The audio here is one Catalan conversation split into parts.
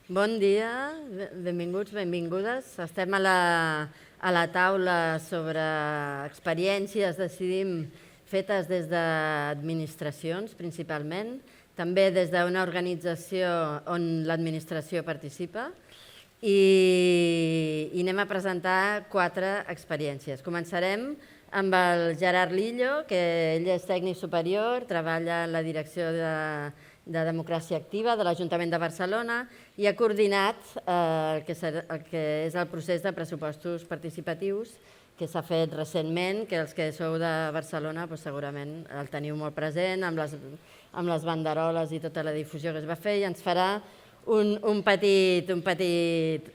Bon dia, benvinguts, benvingudes. Estem a la taula sobre experiències, decidim, fetes des d'administracions principalment, també des d'una organització on l'administració participa i anem a presentar 4 experiències. Començarem amb el Gerard Lillo, que ell és tècnic superior, treballa en la direcció de Democràcia Activa de l'Ajuntament de Barcelona i ha coordinat el que és el procés de pressupostos participatius que s'ha fet recentment, que els que sou de Barcelona segurament el teniu molt present, amb les banderoles i tota la difusió que es va fer, i ens farà un petit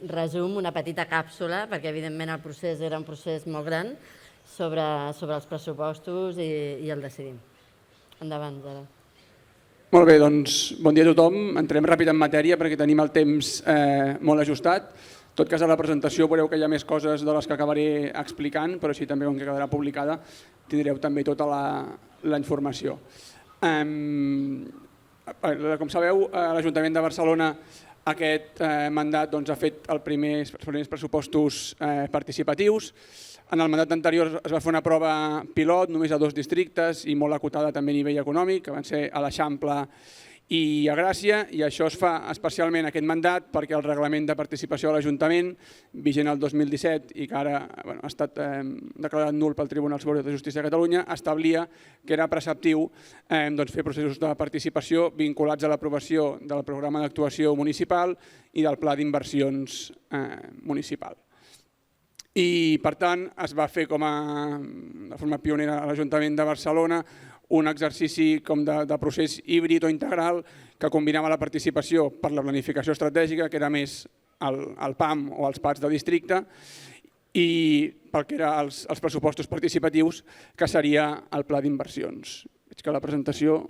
resum, una petita càpsula, perquè evidentment el procés era un procés molt gran, sobre els pressupostos i el decidim. Endavant, Gerard. Molt bé, doncs bon dia a tothom. Entrem ràpid en matèria perquè tenim el temps molt ajustat. En tot cas, a la presentació veureu que hi ha més coses de les que acabaré explicant, però així també, com que quedarà publicada, tindreu també tota la informació. Com sabeu, l'Ajuntament de Barcelona aquest mandat ha fet els primers pressupostos participatius. En el mandat anterior es va fer una prova pilot només a 2 districtes i molt acotada també a nivell econòmic, que van ser a l'Eixample i a Gràcia, i això es fa especialment aquest mandat perquè el reglament de participació de l'Ajuntament, vigent el 2017 i que ara ha estat declarat nul pel Tribunal Superior de Justícia de Catalunya, establia que era preceptiu fer processos de participació vinculats a l'aprovació del programa d'actuació municipal i del pla d'inversions municipal. I, per tant, es va fer de forma pionera a l'Ajuntament de Barcelona un exercici de procés híbrid o integral que combinava la participació per la planificació estratègica, que era més el PAM o els PATs de districte, i pel que eren els pressupostos participatius, que seria el pla d'inversions. Veig que la presentació...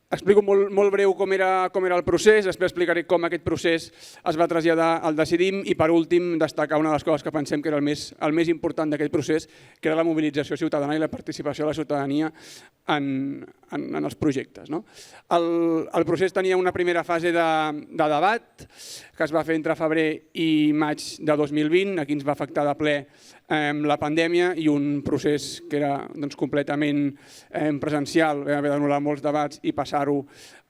Explico molt breu com era el procés, després explicaré com aquest procés es va traslladar al Decidim i, per últim, destacar una de les coses que pensem que era el més important d'aquest procés, que era la mobilització ciutadana i la participació de la ciutadania en els projectes. El procés tenia una primera fase de debat que es va fer entre febrer i maig de 2020, aquí ens va afectar de ple la pandèmia i un procés que era completament presencial, vam haver d'anul·lar molts debats i passar-ho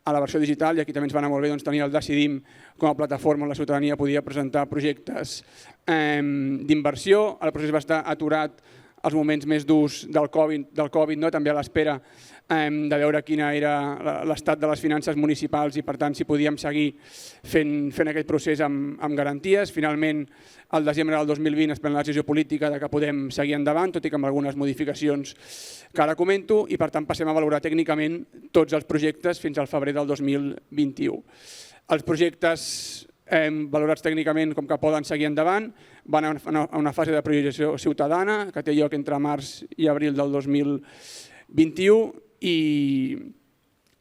a la versió digital, i aquí també ens va anar molt bé tenir el Decidim com a plataforma on la ciutadania podia presentar projectes d'inversió. El procés va estar aturat als moments més durs del Covid, també a l'espera de veure quin era l'estat de les finances municipals i, per tant, si podíem seguir fent aquest procés amb garanties. Finalment, al desembre del 2020 es pren la decisió política que podem seguir endavant, tot i que amb algunes modificacions que ara comento, i per tant passem a valorar tècnicament tots els projectes fins al febrer del 2021. Els projectes valorats tècnicament com que poden seguir endavant van a una fase de priorització ciutadana que té lloc entre març i abril del 2021 i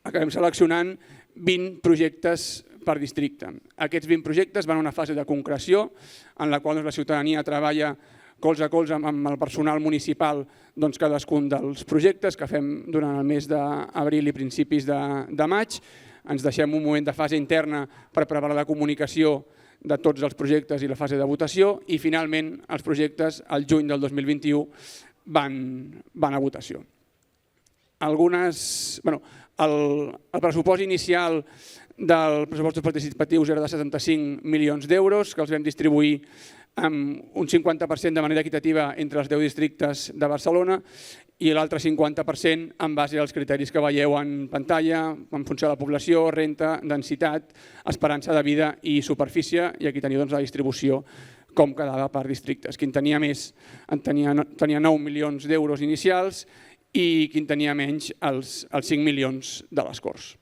acabem seleccionant 20 projectes per districte. Aquests 20 projectes van a una fase de concreció en la qual la ciutadania treballa colze a colze amb el personal municipal cadascun dels projectes que fem durant el mes d'abril i principis de maig. Ens deixem un moment de fase interna per preparar la comunicació de tots els projectes i la fase de votació i finalment els projectes al juny del 2021 van a votació. El pressupost inicial dels pressupostos participatius era de 75 milions d'euros, que els vam distribuir amb un 50% de manera equitativa entre els 10 districtes de Barcelona i l'altre 50% en base als criteris que veieu en pantalla, en funció de la població, renta, densitat, esperança de vida i superfície, i aquí teniu la distribució com quedava per districtes. Qui en tenia més tenia 9 milions d'euros inicials i qui en tenia menys els 5 milions de les Corts.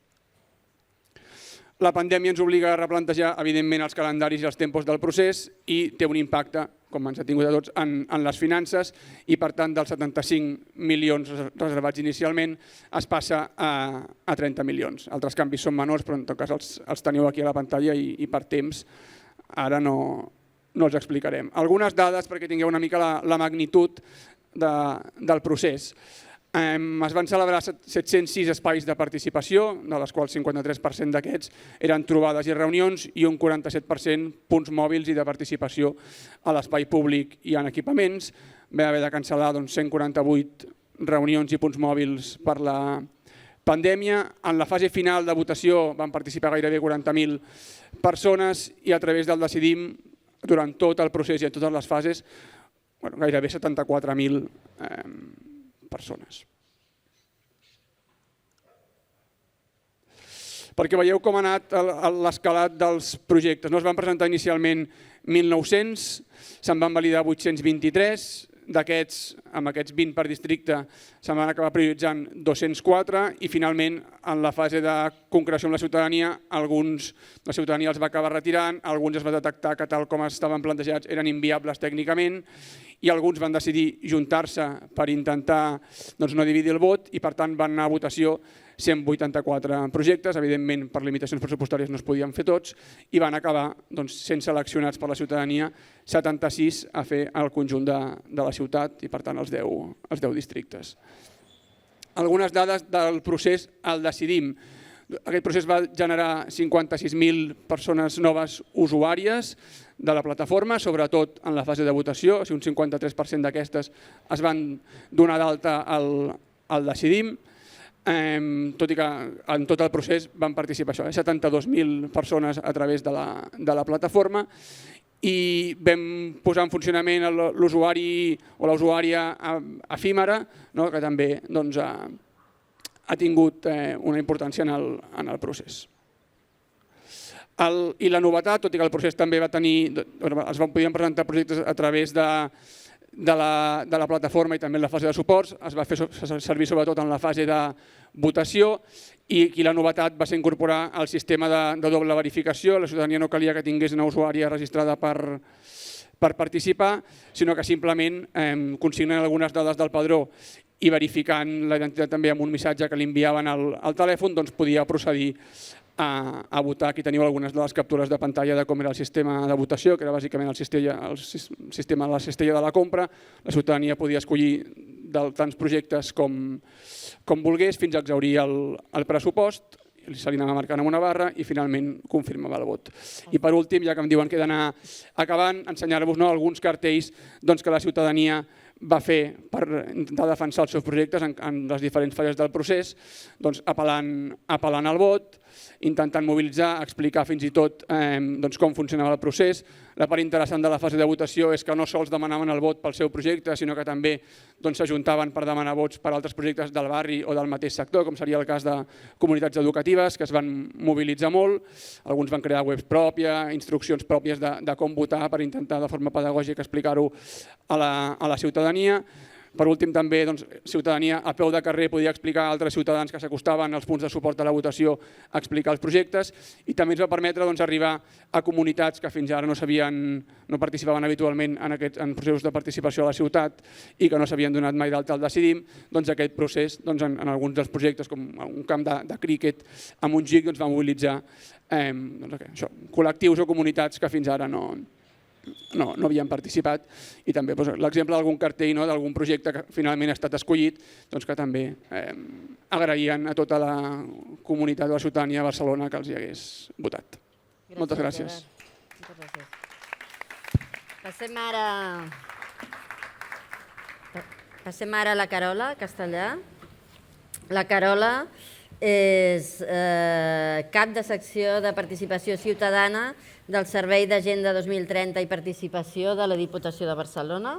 La pandèmia ens obliga a replantejar, evidentment, els calendaris i els tempos del procés i té un impacte, com ens ha tingut a tots, en les finances i, per tant, dels 75 milions reservats inicialment es passa a 30 milions. Altres canvis són menors, però en tot cas els teniu aquí a la pantalla i per temps ara no els explicarem. Algunes dades perquè tingueu una mica la magnitud del procés. Es van celebrar 706 espais de participació, de les quals 53% d'aquests eren trobades i reunions i un 47% punts mòbils i de participació a l'espai públic i en equipaments. Vam haver de cancel·lar 148 reunions i punts mòbils per la pandèmia. En la fase final de votació van participar gairebé 40.000 persones i a través del Decidim, durant tot el procés i en totes les fases, gairebé 74.000 persones. Perquè veieu com ha anat l'escalat dels projectes. Es van presentar inicialment 1.900, se'n van validar 823, d'aquests, amb aquests 20 per districte, se'n van acabar prioritzant 204 i finalment en la fase de concreció amb la ciutadania, la ciutadania els va acabar retirant, alguns es va detectar que tal com estaven plantejats eren inviables tècnicament i alguns van decidir juntar-se per intentar no dividir el vot i per tant van anar a votació 184 projectes, evidentment per limitacions pressupostàries no es podien fer tots i van acabar sent seleccionats per la ciutadania 76 a fer el conjunt de la ciutat i per tant els 10 districtes. Algunes dades del procés al Decidim. Aquest procés va generar 56.000 persones noves usuàries de la plataforma, sobretot en la fase de votació, un 53% d'aquestes es van donar d'alta al Decidim, tot i que en tot el procés van participar 72.000 persones a través de la plataforma i vam posar en funcionament l'usuari o la usuària efímera, que també ha tingut una importància en el procés. I la novetat, tot i que el procés també va tenir, es podien presentar projectes a través de la plataforma i també en la fase de suports, es va fer servir sobretot en la fase de votació i aquí la novetat va ser incorporar el sistema de doble verificació. La ciutadania no calia que tingués una usuària registrada per participar, sinó que simplement consignen algunes dades del padró i verificant la identitat també amb un missatge que li enviaven al telèfon, podia procedir a votar. Aquí teniu algunes de les captures de pantalla de com era el sistema de votació, que era bàsicament el sistema de la cistella de la compra. La ciutadania podia escollir tants projectes com volgués fins a exhaurir el pressupost, se li anava marcant amb una barra i finalment confirmava el vot. I per últim, ja que em diuen que he d'anar acabant, ensenyar-vos alguns cartells que la ciutadania va fer per intentar defensar els seus projectes en les diferents fases del procés, apel·lant al vot, intentant mobilitzar, explicar fins i tot com funcionava el procés. La part interessant de la fase de votació és que no sols demanaven el vot pel seu projecte, sinó que també s'ajuntaven per demanar vots per altres projectes del barri o del mateix sector, com seria el cas de comunitats educatives, que es van mobilitzar molt. Alguns van crear webs pròpies, instruccions pròpies de com votar per intentar de forma pedagògica explicar-ho a la ciutadania. Per últim, també, ciutadania a peu de carrer podia explicar a altres ciutadans que s'acostaven als punts de suport a la votació a explicar els projectes i també ens va permetre arribar a comunitats que fins ara no participaven habitualment en processos de participació a la ciutat i que no s'havien donat mai d'alta al Decidim. Aquest procés, en alguns dels projectes, com un camp de críquet a Montjuïc, va mobilitzar col·lectius o comunitats que fins ara no havien participat i també l'exemple d'algun cartell d'algun projecte que finalment ha estat escollit que també agraïen a tota la comunitat de la ciutadania de Barcelona que els hi hagués votat. Moltes gràcies. Passem ara a la Carola Castellà. La Carola és cap de secció de participació ciutadana del Servei d'Agenda 2030 i Participació de la Diputació de Barcelona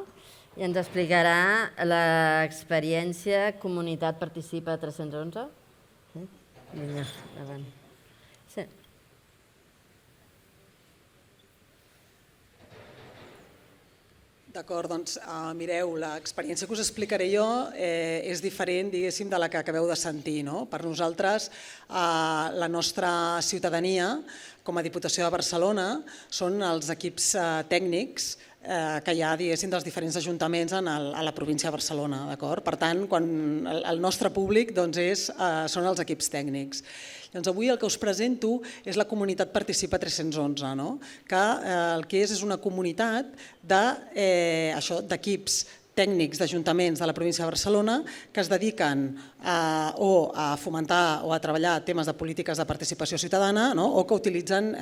i ens explicarà l'experiència Comunitat Participa 311. Vinga, endavant. Sí. D'acord, doncs mireu, l'experiència que us explicaré jo és diferent, diguéssim, de la que acabeu de sentir. Per nosaltres, la nostra ciutadania, com a Diputació de Barcelona, són els equips tècnics que hi ha, diguéssim, dels diferents ajuntaments a la província de Barcelona. Per tant, el nostre públic són els equips tècnics. Avui el que us presento és la Comunitat Participa 311, que el que és una comunitat d'equips tècnics d'ajuntaments de la província de Barcelona que es dediquen o a fomentar o a treballar temes de polítiques de participació ciutadana o que utilitzen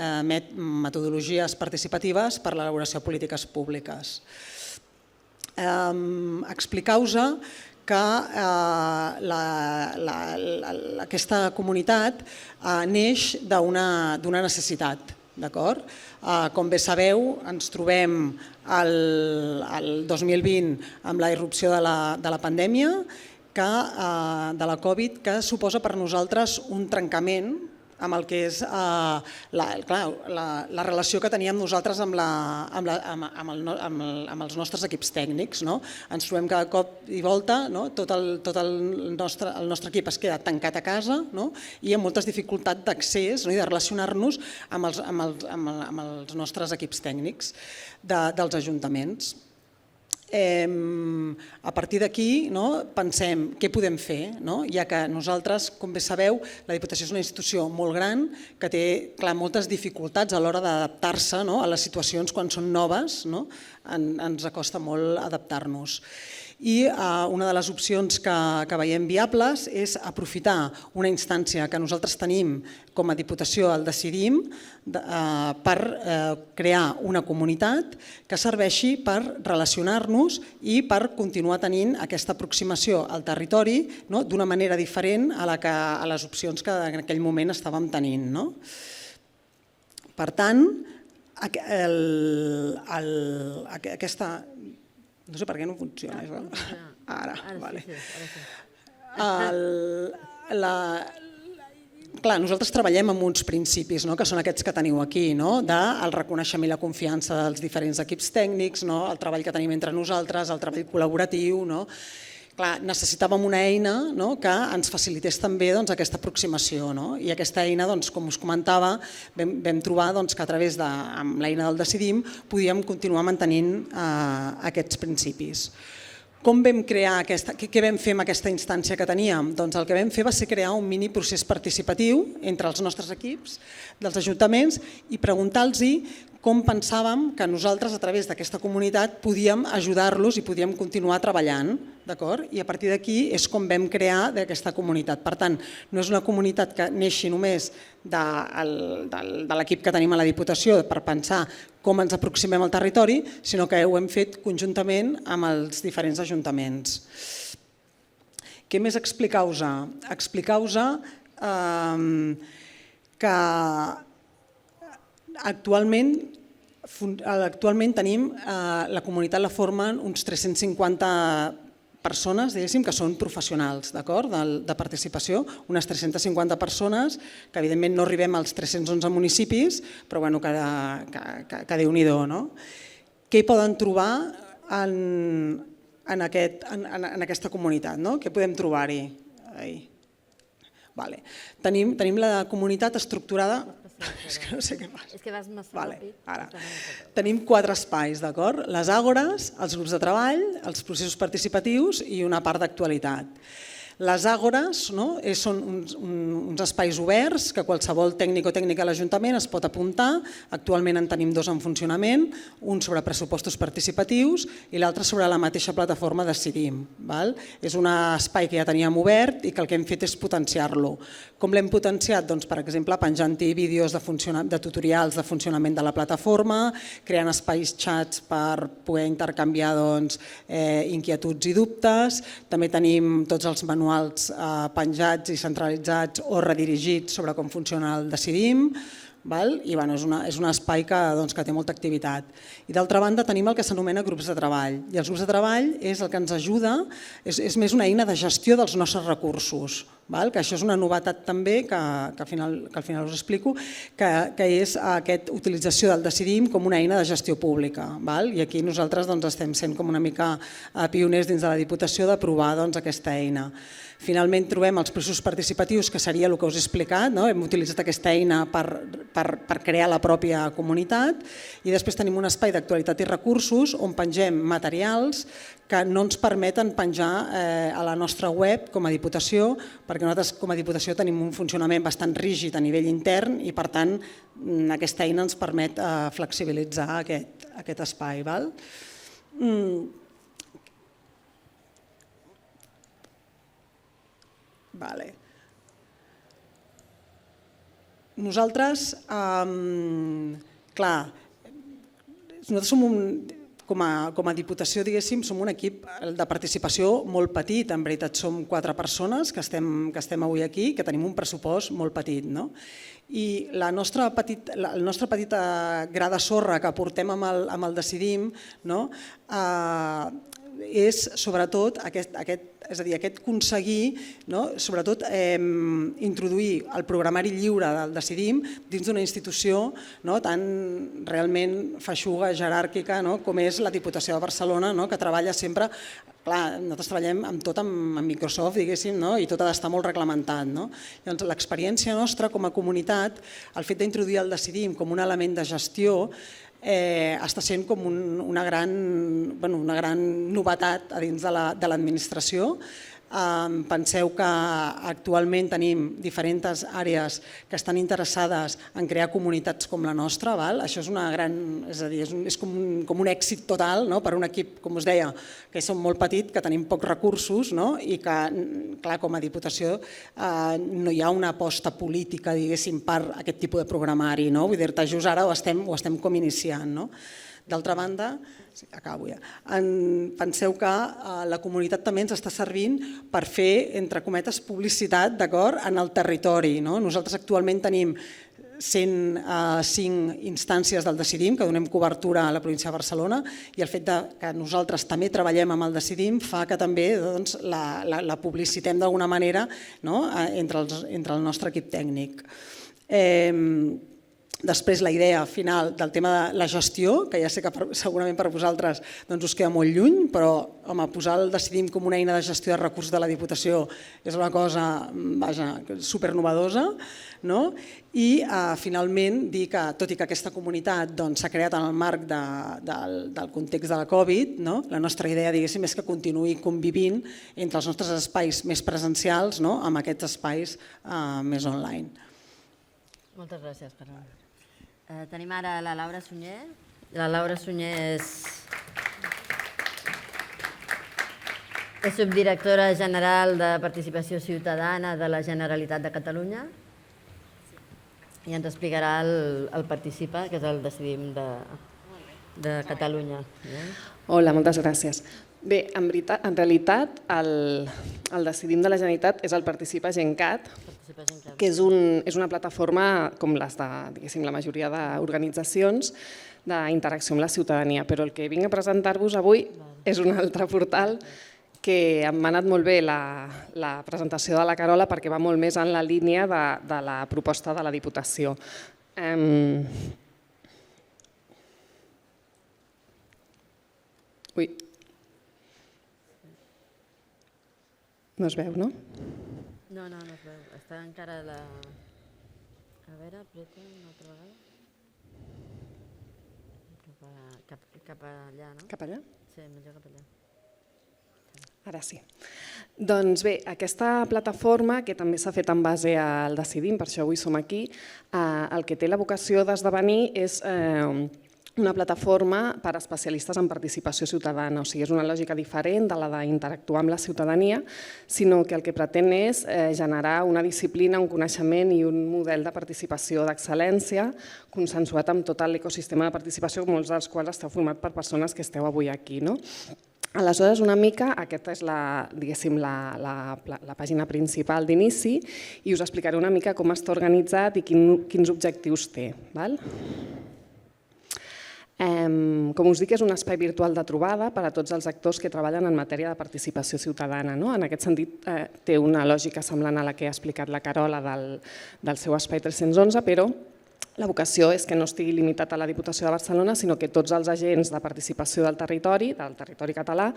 metodologies participatives per a l'elaboració de polítiques públiques. Explicar-vos que aquesta comunitat neix d'una necessitat. Com bé sabeu, ens trobem el 2020 amb la irrupció de la pandèmia, de la Covid, que suposa per nosaltres un trencament amb el que és la relació que teníem nosaltres amb els nostres equips tècnics. Ens trobem cada cop i volta, tot el nostre equip es queda tancat a casa i amb moltes dificultats d'accés i de relacionar-nos amb els nostres equips tècnics dels ajuntaments. A partir d'aquí pensem què podem fer, ja que nosaltres, com bé sabeu, la Diputació és una institució molt gran que té moltes dificultats a l'hora d'adaptar-se a les situacions quan són noves, ens costa molt adaptar-nos. I una de les opcions que veiem viables és aprofitar una instància que nosaltres tenim com a Diputació al Decidim per crear una comunitat que serveixi per relacionar-nos i per continuar tenint aquesta aproximació al territori d'una manera diferent a les opcions que en aquell moment estàvem tenint. Per tant, aquesta... No sé per què no funciona això. Ara, vale. Clar, nosaltres treballem amb uns principis, que són aquests que teniu aquí, del reconeixement i la confiança dels diferents equips tècnics, el treball que tenim entre nosaltres, el treball col·laboratiu. Clar, necessitàvem una eina que ens facilités també aquesta aproximació i aquesta eina, com us comentava, vam trobar que a través de l'eina del Decidim podíem continuar mantenint aquests principis. Com vam crear què vam fer amb aquesta instància que teníem? Doncs el que vam fer va ser crear un mini procés participatiu entre els nostres equips dels ajuntaments i preguntar-los com pensàvem que nosaltres a través d'aquesta comunitat podíem ajudar-los i podíem continuar treballant. I a partir d'aquí és com vam crear aquesta comunitat. Per tant, no és una comunitat que neixi només de l'equip que tenim a la Diputació per pensar com ens aproximem al territori, sinó que ho hem fet conjuntament amb els diferents ajuntaments. Què més explicar-vos? Explicar-vos que actualment tenim, la comunitat la formen uns 350 persones, diguéssim, que són professionals de participació, unes 350 persones, que evidentment no arribem als 311 municipis, però que Déu-n'hi-do. Què hi poden trobar en aquesta comunitat? Què podem trobar-hi? Tenim la comunitat estructurada... És que no sé què passa. És que vas massa ràpid. Tenim 4 espais, d'acord? Les àgores, els grups de treball, els processos participatius i una part d'actualitat. Les àgores són uns espais oberts que qualsevol tècnic o tècnica de l'Ajuntament es pot apuntar. Actualment en tenim 2 en funcionament, un sobre pressupostos participatius i l'altre sobre la mateixa plataforma Decidim. És un espai que ja teníem obert i que el que hem fet és potenciar-lo. Com l'hem potenciat? Doncs, per exemple, penjant-hi vídeos de tutorials de funcionament de la plataforma, creant espais xats per poder intercanviar inquietuds i dubtes. També tenim tots els manuals penjats i centralitzats o redirigits sobre com funciona el Decidim. I és un espai que té molta activitat. I d'altra banda tenim el que s'anomena grups de treball. I els grups de treball és el que ens ajuda, és més una eina de gestió dels nostres recursos. Que això és una novetat també, que al final us explico, que és aquesta utilització del Decidim com una eina de gestió pública. I aquí nosaltres estem sent com una mica pioners dins de la Diputació de provar aquesta eina. Finalment trobem els processos participatius, que seria el que us he explicat. Hem utilitzat aquesta eina per crear la pròpia comunitat i després tenim un espai d'actualitat i recursos on pengem materials que no ens permeten penjar a la nostra web com a Diputació, perquè nosaltres com a Diputació tenim un funcionament bastant rígid a nivell intern i per tant aquesta eina ens permet flexibilitzar aquest espai. Vale. Nosaltres, clar, nosaltres som com a Diputació, diguéssim, som un equip de participació molt petit. En veritat som 4 persones que estem avui aquí, que tenim un pressupost molt petit. I el nostre petit gra de sorra que portem amb el Decidim és sobretot aquest aconseguir, sobretot introduir el programari lliure del Decidim dins d'una institució tan realment feixuga, jeràrquica com és la Diputació de Barcelona, que treballa sempre. Clar, nosaltres treballem amb tot amb Microsoft, diguéssim, i tot ha d'estar molt reglamentat. Llavors, l'experiència nostra com a comunitat, el fet d'introduir el Decidim com un element de gestió, està sent com una gran novetat a dins de l'administració. Penseu que actualment tenim diferents àrees que estan interessades en crear comunitats com la nostra. Això és com un èxit total per un equip, com us deia, que som molt petit, que tenim pocs recursos i que, clar, com a Diputació no hi ha una aposta política, diguéssim, per aquest tipus de programari. Vull dir-te, just ara ho estem com iniciant. D'altra banda, acabo ja, penseu que la comunitat també ens està servint per fer, entre cometes, publicitat en el territori. Nosaltres actualment tenim 105 instàncies del Decidim que donem cobertura a la província de Barcelona, i el fet que nosaltres també treballem amb el Decidim fa que també la publicitem d'alguna manera entre el nostre equip tècnic. Després, la idea final del tema de la gestió, que ja sé que segurament per vosaltres us queda molt lluny, però posar el Decidim com una eina de gestió de recursos de la Diputació és una cosa supernovedosa. I finalment dir que, tot i que aquesta comunitat s'ha creat en el marc del context de la Covid, la nostra idea és que continuï convivint entre els nostres espais més presencials amb aquests espais més online. Moltes gràcies, Carla. Tenim ara la Laura Sunyer. La Laura Sunyer és subdirectora general de Participació Ciutadana de la Generalitat de Catalunya i ens explicarà el Participa, que és el Decidim de Catalunya. Hola, moltes gràcies. Bé, en realitat el Decidim de la Generalitat és el Participa Gencat, que és una plataforma com les de, diguéssim, la majoria d'organitzacions d'interacció amb la ciutadania, però el que vinc a presentar-vos avui és un altre portal que m'ha anat molt bé la presentació de la Carola perquè va molt més en la línia de la proposta de la Diputació. Ui. No es veu, no? No es veu. Està encara la... A veure, apreta una altra vegada. Cap allà, no? Cap allà? Sí, millor cap allà. Ara sí. Doncs bé, aquesta plataforma, que també s'ha fet en base al Decidim, per això avui som aquí, el que té la vocació d'esdevenir és una plataforma per a especialistes en participació ciutadana, o sigui, és una lògica diferent de la d'interactuar amb la ciutadania, sinó que el que pretén és generar una disciplina, un coneixement i un model de participació d'excel·lència consensuat amb tot l'ecosistema de participació, molts dels quals esteu format per persones que esteu avui aquí. Aleshores, una mica, aquesta és la pàgina principal d'inici i us explicaré una mica com està organitzat i quins objectius té. Com us dic, és un espai virtual de trobada per a tots els actors que treballen en matèria de participació ciutadana. En aquest sentit, té una lògica semblant a la que ha explicat la Carola del seu espai 311, però la vocació és que no estigui limitat a la Diputació de Barcelona, sinó que tots els agents de participació del territori català,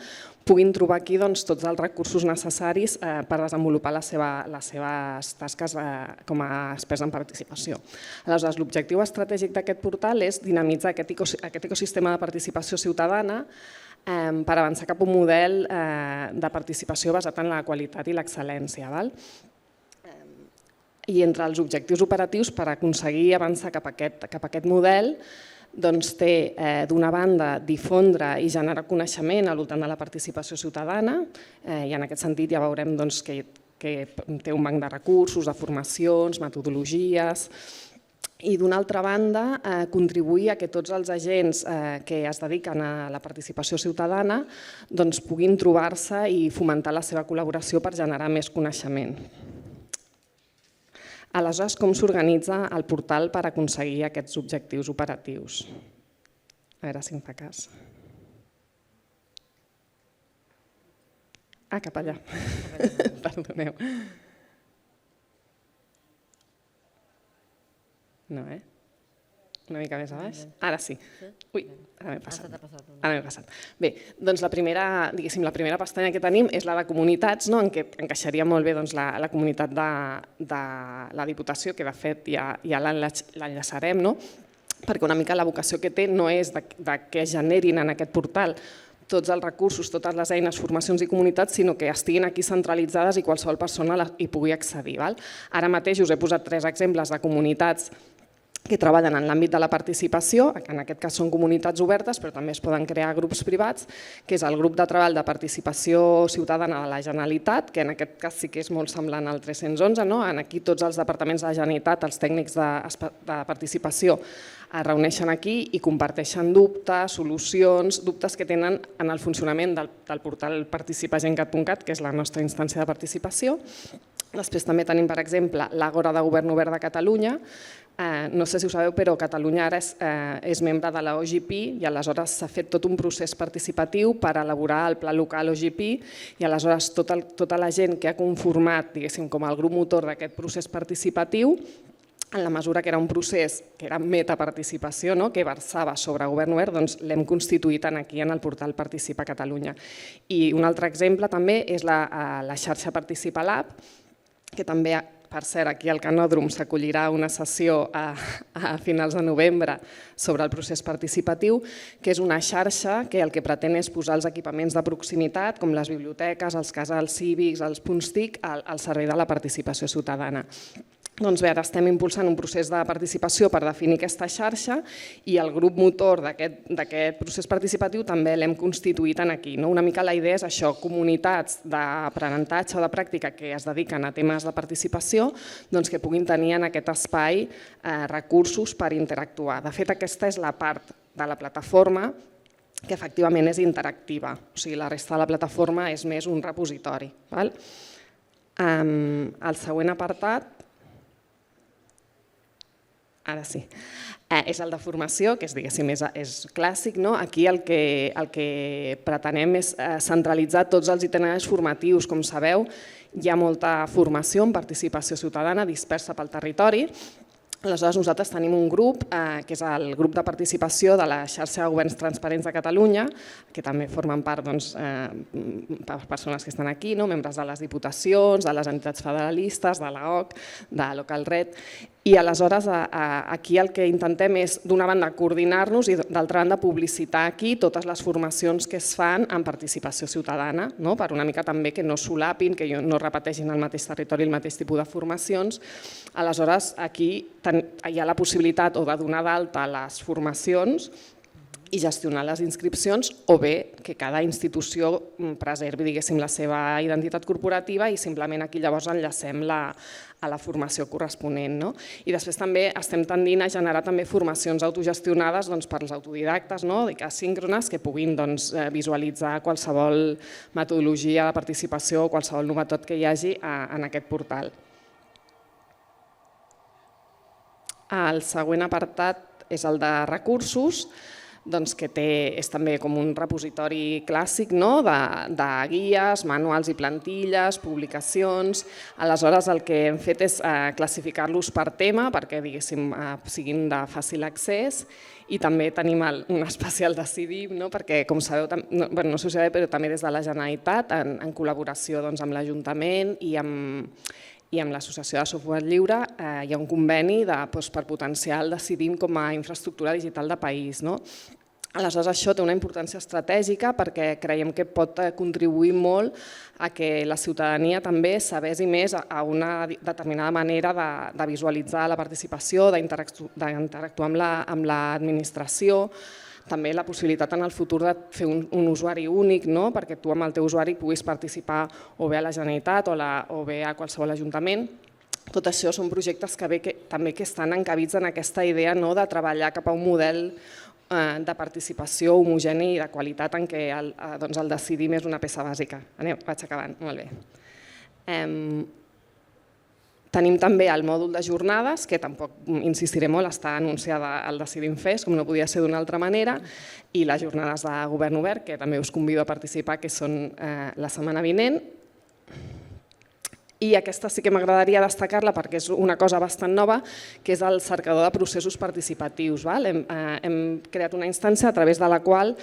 puguin trobar aquí tots els recursos necessaris per desenvolupar les seves tasques com a experts en participació. Aleshores, l'objectiu estratègic d'aquest portal és dinamitzar aquest ecosistema de participació ciutadana per avançar cap a un model de participació basat en la qualitat i l'excel·lència. I entre els objectius operatius per aconseguir avançar cap a aquest model té, d'una banda, difondre i generar coneixement al voltant de la participació ciutadana, i en aquest sentit ja veurem que que té un banc de recursos, de formacions, metodologies, i d'una altra banda contribuir a que tots els agents que es dediquen a la participació ciutadana puguin trobar-se i fomentar la seva col·laboració per generar més coneixement. Aleshores, com s'organitza el portal per aconseguir aquests objectius operatius? A veure si em fa cas. Ah, cap allà. Perdoneu. No, una mica més a baix. Ara sí. Ui, ara m'he passat. Bé, doncs la primera pestanya que tenim és la de comunitats, en què encaixaria molt bé la comunitat de la Diputació, que de fet ja l'enllaçarem, perquè una mica la vocació que té no és que es generin en aquest portal tots els recursos, totes les eines, formacions i comunitats, sinó que estiguin aquí centralitzades i qualsevol persona hi pugui accedir. Ara mateix us he posat 3 exemples de comunitats que treballen en l'àmbit de la participació, que en aquest cas són comunitats obertes, però també es poden crear grups privats, que és el grup de treball de participació ciutadana de la Generalitat, que en aquest cas sí que és molt semblant al 311, aquí tots els departaments de la Generalitat, els tècnics de participació, es reuneixen aquí i comparteixen dubtes, solucions, dubtes que tenen en el funcionament del portal participagencat.cat, que és la nostra instància de participació. Després també tenim, per exemple, l'Àgora de Govern Obert de Catalunya. No sé si ho sabeu, però Catalunya ara és membre de l'OGP i aleshores s'ha fet tot un procés participatiu per elaborar el pla local OGP i aleshores tota la gent que ha conformat, diguéssim, com el grup motor d'aquest procés participatiu, en la mesura que era un procés que era metaparticipació, que versava sobre govern obert, doncs l'hem constituït aquí en el portal Participa Catalunya. I un altre exemple també és la xarxa Participa Lab, que també, per cert, aquí al Canòdrom s'acollirà una sessió a finals de novembre sobre el procés participatiu, que és una xarxa que el que pretén és posar els equipaments de proximitat, com les biblioteques, els casals cívics, els punts TIC, al servei de la participació ciutadana. Doncs bé, ara estem impulsant un procés de participació per definir aquesta xarxa i el grup motor d'aquest procés participatiu també l'hem constituït aquí. Una mica la idea és això, comunitats d'aprenentatge o de pràctica que es dediquen a temes de participació que puguin tenir en aquest espai recursos per interactuar. De fet, aquesta és la part de la plataforma que efectivament és interactiva, o sigui, la resta de la plataforma és més un repositori. El següent apartat, ara sí, és el de formació, que és clàssic. Aquí el que pretenem és centralitzar tots els itineraris formatius. Com sabeu, hi ha molta formació en participació ciutadana dispersa pel territori. Aleshores, nosaltres tenim un grup, que és el grup de participació de la xarxa de governs transparents de Catalunya, que també formen part persones que estan aquí, membres de les diputacions, de les entitats federalistes, de l'AOC, de Localred. I aleshores aquí el que intentem és, d'una banda, coordinar-nos i d'altra banda, publicitar aquí totes les formacions que es fan en participació ciutadana, per una mica també que no solapin, que no repeteixin el mateix territori el mateix tipus de formacions. Aleshores, aquí hi ha la possibilitat o de donar d'alta les formacions i gestionar les inscripcions o bé que cada institució preservi la seva identitat corporativa i simplement aquí llavors enllacem a la formació corresponent. I després també estem tendint a generar també formacions autogestionades per als autodidactes, asíncrones, que puguin visualitzar qualsevol metodologia de participació o qualsevol novetat que hi hagi en aquest portal. El següent apartat és el de recursos, que és també com un repositori clàssic de guies, manuals i plantilles, publicacions. Aleshores, el que hem fet és classificar-los per tema perquè siguin de fàcil accés i també tenim un especial Decidim, perquè, com sabeu, no sé si ho sabeu, però també des de la Generalitat, en col·laboració amb l'Ajuntament i amb l'Associació de Software Lliure hi ha un conveni per potenciar el Decidim com a infraestructura digital de país. Aleshores, això té una importància estratègica perquè creiem que pot contribuir molt a que la ciutadania també s'avesi més a una determinada manera de visualitzar la participació, d'interactuar amb l'administració. també la possibilitat en el futur de fer un usuari únic, perquè tu amb el teu usuari puguis participar o bé a la Generalitat o bé a qualsevol ajuntament. Tot això són projectes que també estan encabits en aquesta idea de treballar cap a un model de participació homogeni i de qualitat en què el decidim és una peça bàsica. Vaig acabant, molt bé. Tenim també el mòdul de jornades, que tampoc insistiré molt, està anunciada al Decidim Fest, com no podia ser d'una altra manera, i les jornades de govern obert, que també us convido a participar, que són la setmana vinent. I aquesta sí que m'agradaria destacar-la perquè és una cosa bastant nova, que és el cercador de processos participatius. Hem creat una instància a través de la qual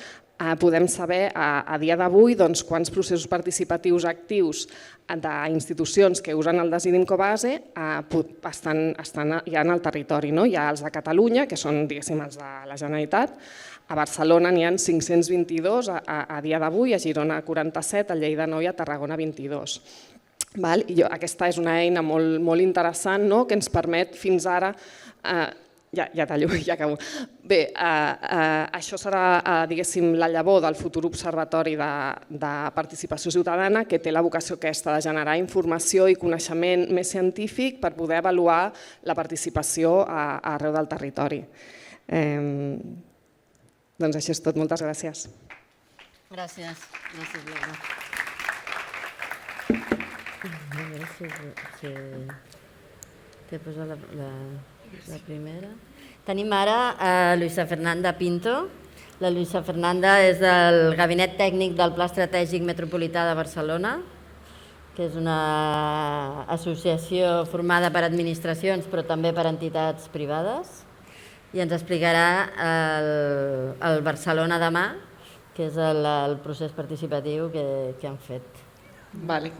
podem saber a dia d'avui quants processos participatius actius d'institucions que usen el Decidim com a base estan ja en el territori. Hi ha els de Catalunya, que són els de la Generalitat, a Barcelona n'hi ha 522 a dia d'avui, a Girona 47, a Lleida 9 i a Tarragona 22. Aquesta és una eina molt interessant que ens permet fins ara... Ja tallo, ja acabo. Bé, això serà, diguéssim, la llavor del futur observatori de participació ciutadana que té la vocació aquesta de generar informació i coneixement més científic per poder avaluar la participació arreu del territori. Doncs això és tot. Moltes gràcies. Gràcies. Gràcies, Laura. A veure si t'he posat la primera. Tenim ara a Luisa Fernanda Pinto. La Luisa Fernanda és del Gabinet Tècnic del Pla Estratègic Metropolità de Barcelona, que és una associació formada per administracions però també per entitats privades, i ens explicarà el Barcelona Demà, que és el procés participatiu que han fet.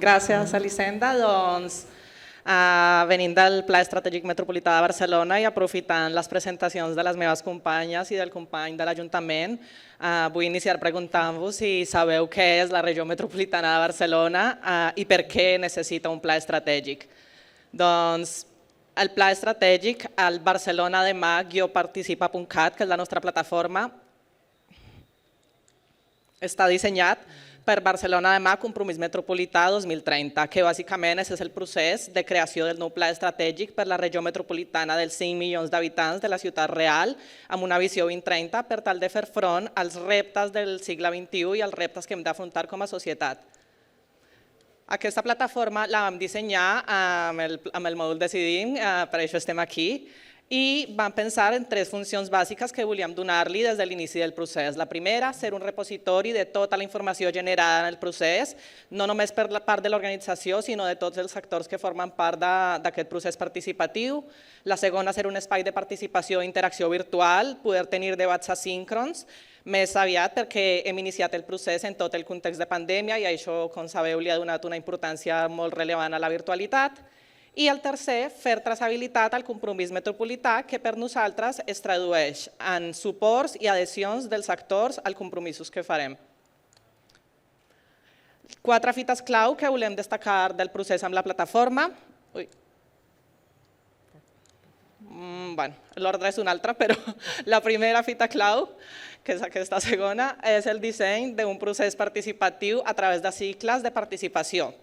Gràcies, Elisenda. Doncs, venint del Pla Estratègic Metropolità de Barcelona i aprofitant les presentacions de les meves companyes i del company de l'Ajuntament, vull iniciar preguntant-vos si sabeu què és la regió metropolitana de Barcelona i per què necessita un pla estratègic. Doncs, el pla estratègic, el Barcelona Demà-participa.cat, que és la nostra plataforma, està dissenyat per Barcelona Demà Compromís Metropolità 2030, que bàsicament és el procés de creació del nou pla estratègic per la regió metropolitana dels 5 milions d'habitants de la ciutat real, amb una visió 2030 per tal de fer front als reptes del segle XXI i als reptes que hem d'afrontar com a societat. Aquesta plataforma la vam dissenyar amb el mòdul Decidim, per això estem aquí, i vam pensar en 3 funcions bàsiques que volíem donar-li des de l'inici del procés. La primera, ser un repositori de tota la informació generada en el procés, no només per la part de l'organització, sinó de tots els actors que formen part d'aquest procés participatiu. La segona, ser un espai de participació i interacció virtual, poder tenir debats asíncrons, més aviat perquè hem iniciat el procés en tot el context de pandèmia i això, com sabeu, li ha donat una importància molt rellevant a la virtualitat. I el tercer, fer traçabilitat al compromís metropolità, que per nosaltres es tradueix en suports i adhesions dels actors als compromisos que farem. 4 fites clau que volem destacar del procés amb la plataforma. L'ordre és un altre, però la primera fita clau, que és aquesta segona, és el disseny d'un procés participatiu a través de cicles de participació.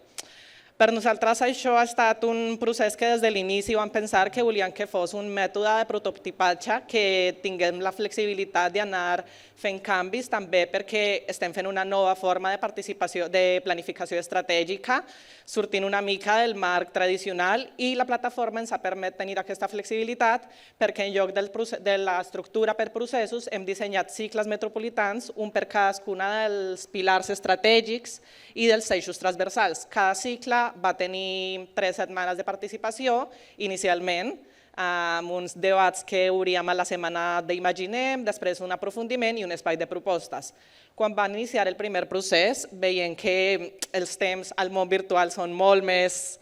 Per nosaltres això ha estat un procés que des de l'inici vam pensar que volíem que fos un mètode de prototipatge, que tinguem la flexibilitat d'anar fent canvis també perquè estem fent una nova forma de participació, de planificació estratègica, sortint una mica del marc tradicional i la plataforma ens ha permès tenir aquesta flexibilitat perquè en lloc de l'estructura per processos hem dissenyat cicles metropolitans, un per cadascuna dels pilars estratègics i dels eixos transversals. Cada cicle va tenir 3 setmanes de participació inicialment, amb uns debats que obríem a la setmana d'Imaginem, després un aprofundiment i un espai de propostes. Quan van iniciar el primer procés, veient que els temps al món virtual són molt més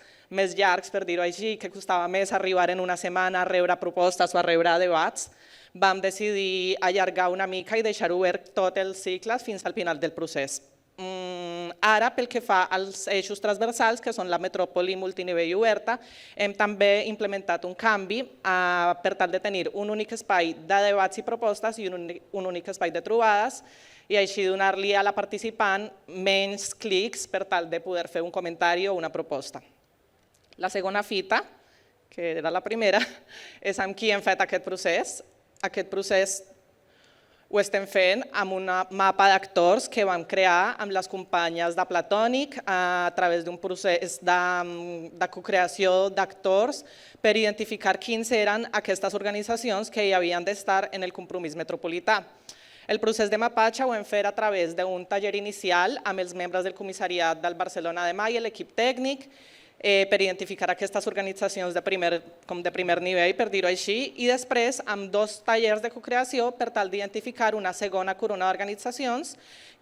llargs, per dir-ho així, que costava més arribar en una setmana a rebre propostes o a rebre debats, vam decidir allargar una mica i deixar obert tots els cicles fins al final del procés. Ara, pel que fa als eixos transversals, que són la metròpoli multinivell i oberta, hem també implementat un canvi per tal de tenir un únic espai de debats i propostes i un únic espai de trobades i així donar-li a la participant menys clics per tal de poder fer un comentari o una proposta. La segona fita, que era la primera, és amb qui hem fet aquest procés. Aquest procés ho estem fent amb un mapa d'actors que vam crear amb les companyes de Platònic a través d'un procés de cocreació d'actors per identificar quins eren aquestes organitzacions que hi havien d'estar en el compromís metropolità. El procés de mapatge ho hem fet a través d'un taller inicial amb els membres del comissariat del Barcelona Demà i l'equip tècnic per identificar aquestes organitzacions de primer nivell, per dir-ho així, i després amb 2 tallers de cocreació per tal d'identificar una segona corona d'organitzacions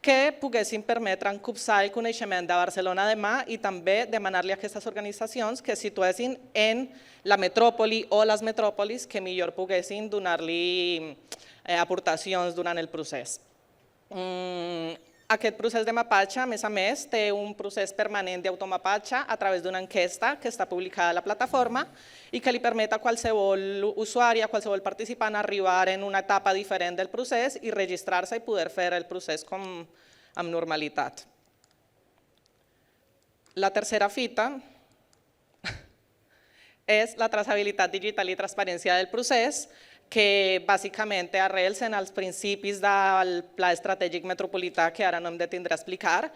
que poguessin permetre encopsar el coneixement de Barcelona Demà i també demanar-li a aquestes organitzacions que es situessin en la metròpoli o les metròpolis que millor poguessin donar-li aportacions durant el procés. Aquest procés de mapatge, a més, té un procés permanent d'automapatge a través d'una enquesta que està publicada a la plataforma i que li permet a qualsevol usuari, a qualsevol participant arribar en una etapa diferent del procés i registrar-se i poder fer el procés amb normalitat. La tercera fita és la traçabilitat digital i transparència del procés, que bàsicament té arrels en els principis del Pla Estratègic Metropolità, que ara no hem de tindre a explicar,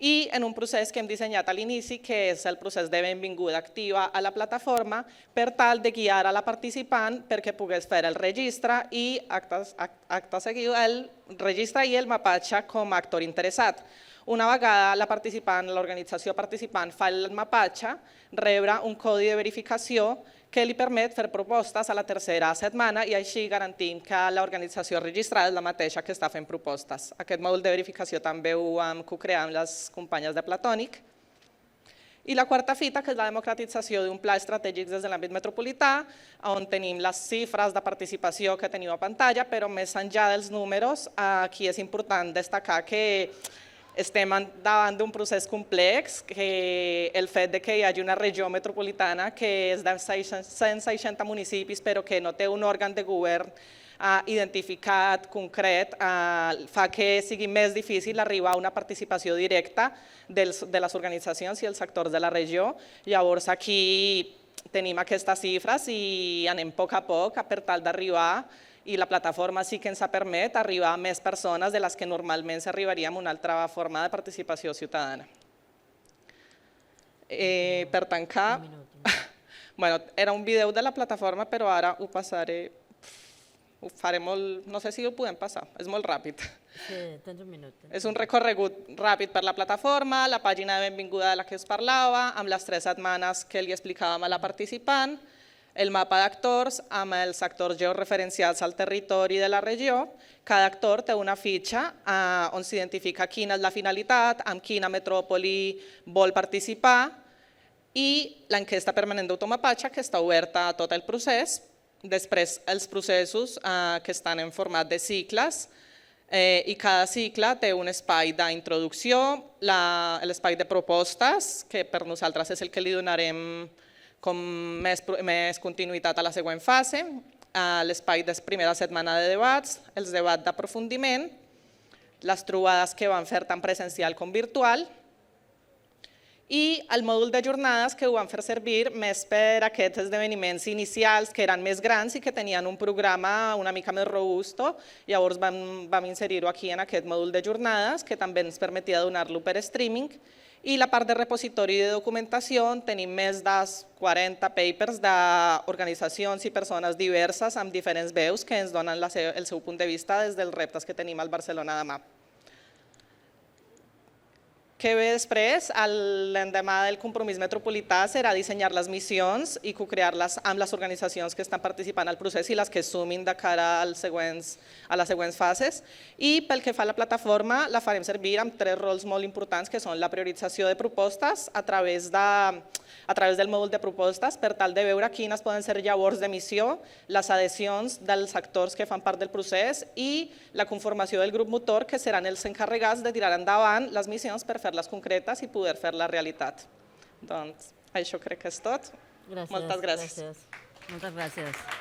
i en un procés que hem dissenyat a l'inici, que és el procés de benvinguda activa a la plataforma, per tal de guiar a la participant perquè pogués fer el registre i, acte seguit, el registre i el mapatge com a actor interessat. Una vegada la participant, l'organització participant fa el mapatge, rebrà un codi de verificació que li permet fer propostes a la tercera setmana i així garantint que l'organització registrada és la mateixa que està fent propostes. Aquest mòdul de verificació també ho vam co-crear amb les companyes de Platònic. I la quarta fita, que és la democratització d'un pla estratègic des de l'àmbit metropolità, on tenim les xifres de participació que teniu a pantalla, però més enllà dels números, aquí és important destacar que estem davant d'un procés complex, que el fet que hi hagi una regió metropolitana que és de 160 municipis però que no té un òrgan de govern identificat, concret, fa que sigui més difícil arribar a una participació directa de les organitzacions i els actors de la regió. Llavors aquí tenim aquestes xifres i anem a poc per tal d'arribar, i la plataforma sí que ens permet arribar a més persones de les que normalment s'arribaria amb una altra forma de participació ciutadana. Per tancar, era un vídeo de la plataforma, però ara ho passaré, ho faré molt, no sé si ho podem passar, és molt ràpid. Sí, tens un minut. És un recorregut ràpid per la plataforma, la pàgina de benvinguda de la que us parlava, amb les 3 setmanes que li explicàvem a la participant, el mapa d'actors amb els actors georreferencials al territori de la regió. Cada actor té una fitxa on s'identifica quina és la finalitat, amb quina metròpoli vol participar i l'enquesta permanent d'automapatge que està oberta a tot el procés. Després els processos que estan en format de cicles i cada cicle té un espai d'introducció, l'espai de propostes, que per nosaltres és el que li donarem com més continuïtat a la següent fase, l'espai de primera setmana de debats, els debats d'aprofundiment, les trobades que van fer tant presencial com virtual i el mòdul de jornades que ho van fer servir més per aquests esdeveniments inicials que eren més grans i que tenien un programa una mica més robusto. Llavors vam inserir-ho aquí en aquest mòdul de jornades que també ens permetia donar-lo per streaming. I la part de repositori de documentació, tenim més de 40 papers d'organitzacions i persones diverses amb diferents veus que ens donen el seu punt de vista des dels reptes que tenim al Barcelona Demà. que ve després, l'endemà del compromís metropolità, serà dissenyar les missions i co-crear-les amb les organitzacions que estan participant al procés i les que sumin de cara a les següents fases. I pel que fa a la plataforma, la farem servir amb 3 rols molt importants, que són la priorització de propostes a través del mòdul de propostes, per tal de veure quines poden ser llavors de missió, les adhesions dels actors que fan part del procés i la conformació del grup motor, que seran els encarregats de tirar endavant les missions per fer-les concretes i poder fer-la realitat. Doncs això crec que és tot. Gràcies. Moltes gràcies. Moltes gràcies.